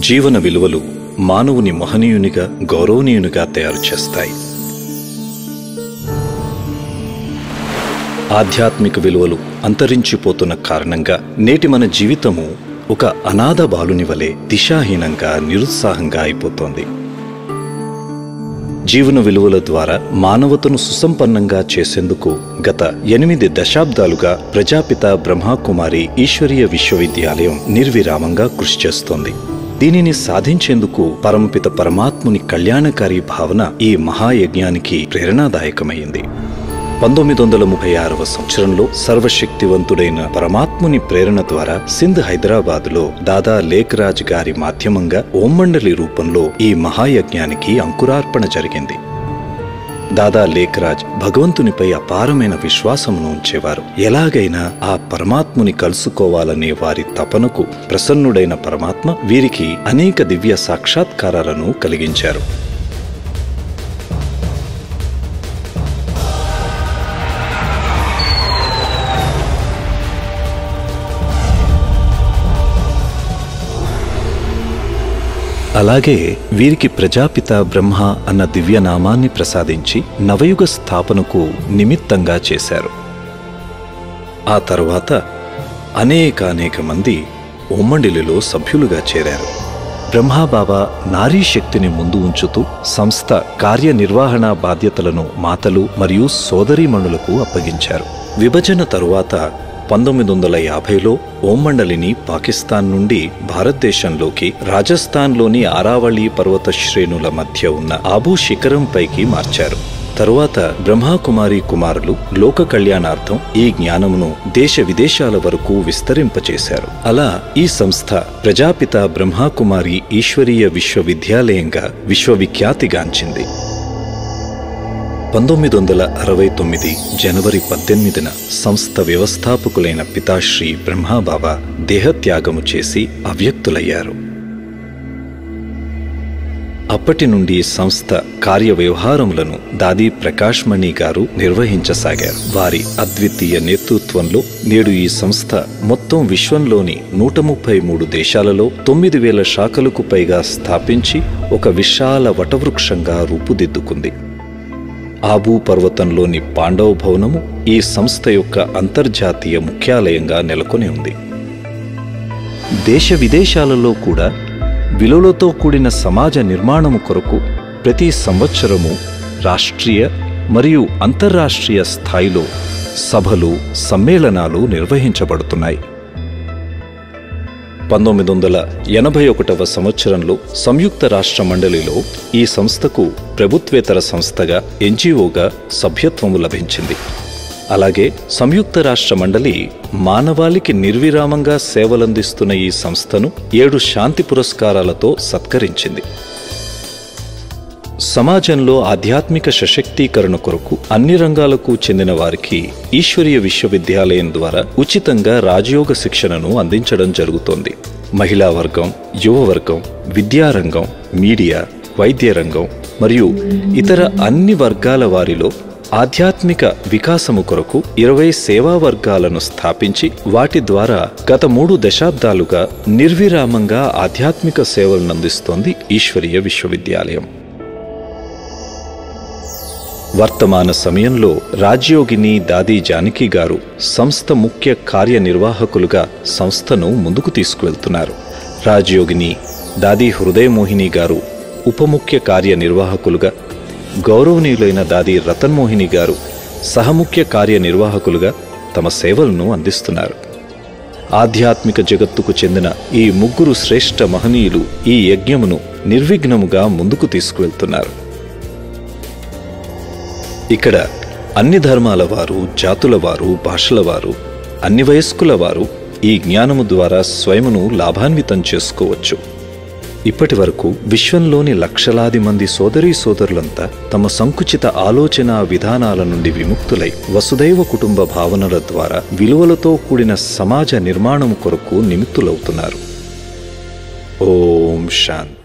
జీవన విలువలు మానవుని మహనీయునిగా, గౌరవనీయునిగా తయారు చేస్తాయి. ఆధ్యాత్మిక విలువలు అంతరించిపోతున్న కారణంగా నేటి మన జీవితము ఒక అనాథ బాలుని వలె దిశాహీనంగా, నిరుత్సాహంగా అయిపోతోంది. జీవన విలువల ద్వారా మానవతను సుసంపన్నంగా చేసేందుకు గత 8 దశాబ్దాలుగా ప్రజాపిత బ్రహ్మకుమారి ఈశ్వరీయ విశ్వవిద్యాలయం నిర్విరామంగా కృషి చేస్తోంది. దీనిని సాధించేందుకు పరమపిత పరమాత్ముని కళ్యాణకారి భావన ఈ మహాయజ్ఞానికి ప్రేరణాదాయకమైంది. 1936వ సంవత్సరంలో సర్వశక్తివంతుడైన పరమాత్ముని ప్రేరణ ద్వారా సింధ్ హైదరాబాదులో దాదా లేఖరాజ్ గారి మాధ్యమంగా ఓం మండలి రూపంలో ఈ మహాయజ్ఞానికి అంకురార్పణ జరిగింది. దాదా లేఖరాజ్ భగవంతునిపై అపారమైన విశ్వాసమును ఉంచేవారు. ఎలాగైనా ఆ పరమాత్ముని కలుసుకోవాలనే వారి తపనకు ప్రసన్నుడైన పరమాత్మ వీరికి అనేక దివ్య సాక్షాత్కారాలను కలిగించారు. అలాగే వీరికి ప్రజాపిత బ్రహ్మ అన్న దివ్యనామాన్ని ప్రసాదించి నవయుగ స్థాపనకు నిమిత్తంగా చేశారు. ఆ తర్వాత అనేక మంది ఓం మండలిలో సభ్యులుగా చేరారు. బ్రహ్మబాబా నారీ శక్తిని ముందు ఉంచుతూ సంస్థ కార్యనిర్వహణ బాధ్యతలను మాతలు మరియు సోదరీమణులకు అప్పగించారు. విభజన తరువాత 1950లో ఓం మండలిని పాకిస్తాన్ నుండి భారతదేశంలోకి రాజస్థాన్లోని ఆరావళి పర్వత శ్రేణుల మధ్య ఉన్న ఆబూ శిఖరం పైకి మార్చారు. తరువాత బ్రహ్మకుమారి కుమారులు లోక కళ్యాణార్థం ఈ జ్ఞానమును దేశ విదేశాల వరకు విస్తరింపచేశారు. అలా ఈ సంస్థ ప్రజాపిత బ్రహ్మకుమారి ఈశ్వరీయ విశ్వవిద్యాలయంగా విశ్వవిఖ్యాతిగాంచింది. 1969 జనవరి 18న సంస్థ వ్యవస్థాపకులైన పితాశ్రీ బ్రహ్మబాబా దేహత్యాగము చేసి అవ్యక్తులయ్యారు. అప్పటి నుండి సంస్థ కార్యవ్యవహారములను దాదీ ప్రకాష్ మణి గారు నిర్వహించసాగారు. వారి అద్వితీయ నేతృత్వంలో నేడు ఈ సంస్థ మొత్తం విశ్వంలోని 133 దేశాలలో 9000 శాఖలకు పైగా స్థాపించి ఒక విశాల వటవృక్షంగా రూపుదిద్దుకుంది. ఆబూ పర్వతంలోని పాండవ భవనము ఈ సంస్థ యొక్క అంతర్జాతీయ ముఖ్యాలయంగా నెలకొని ఉంది. దేశ విదేశాలలో కూడా విలువలతో కూడిన సమాజ నిర్మాణము కొరకు ప్రతి సంవత్సరము రాష్ట్రీయ మరియు అంతర్రాష్ట్రీయ స్థాయిలో సభలు, సమ్మేళనాలు నిర్వహించబడుతున్నాయి. 1981వ సంవత్సరంలో సంయుక్త రాష్ట్ర మండలిలో ఈ సంస్థకు ప్రభుత్వేతర సంస్థగా ఎన్జిఓగా సభ్యత్వము లభించింది. అలాగే సంయుక్త రాష్ట్ర మండలి మానవాళికి నిర్విరామంగా సేవలందిస్తున్న ఈ సంస్థను 7 శాంతి పురస్కారాలతో సత్కరించింది. సమాజంలో ఆధ్యాత్మిక సశక్తీకరణ కొరకు అన్ని రంగాలకు చెందిన వారికి ఈశ్వరీయ విశ్వవిద్యాలయం ద్వారా ఉచితంగా రాజయోగ శిక్షణను అందించడం జరుగుతోంది. మహిళా వర్గం, యువవర్గం, విద్యారంగం, మీడియా, వైద్య రంగం మరియు ఇతర అన్ని వర్గాల వారిలో ఆధ్యాత్మిక వికాసము కొరకు 20 సేవా వర్గాలను స్థాపించి వాటి ద్వారా గత 3 దశాబ్దాలుగా నిర్విరామంగా ఆధ్యాత్మిక సేవలను అందిస్తోంది ఈశ్వరీయ విశ్వవిద్యాలయం. వర్తమాన సమయంలో రాజ్యోగిని దాదీ జానకి గారు సంస్థ ముఖ్య కార్యనిర్వాహకులుగా సంస్థను ముందుకు తీసుకువెళ్తున్నారు. రాజ్యోగిని దాదీ హృదయమోహిని గారు ఉపముఖ్య కార్యనిర్వాహకులుగా, గౌరవనీయులైన దాదీ రతన్మోహిని గారు సహముఖ్య కార్యనిర్వాహకులుగా తమ సేవలను అందిస్తున్నారు. ఆధ్యాత్మిక జగత్తుకు చెందిన ఈ 3 శ్రేష్ఠ మహనీయులు ఈ యజ్ఞమును నిర్విఘ్నముగా ముందుకు తీసుకువెళ్తున్నారు. ఇక్కడ అన్ని ధర్మాల వారు, జాతుల వారు, భాషల వారు, అన్ని వయస్కుల వారు ఈ జ్ఞానము ద్వారా స్వయమును లాభాన్వితం చేసుకోవచ్చు. ఇప్పటి వరకు విశ్వంలోని లక్షలాది మంది సోదరీ సోదరులంతా తమ సంకుచిత ఆలోచన విధానాల నుండి విముక్తులై వసుదైవ కుటుంబ భావనల ద్వారా విలువలతో కూడిన సమాజ నిర్మాణం కొరకు నిమిత్తులవుతున్నారు. ఓం శాంతి.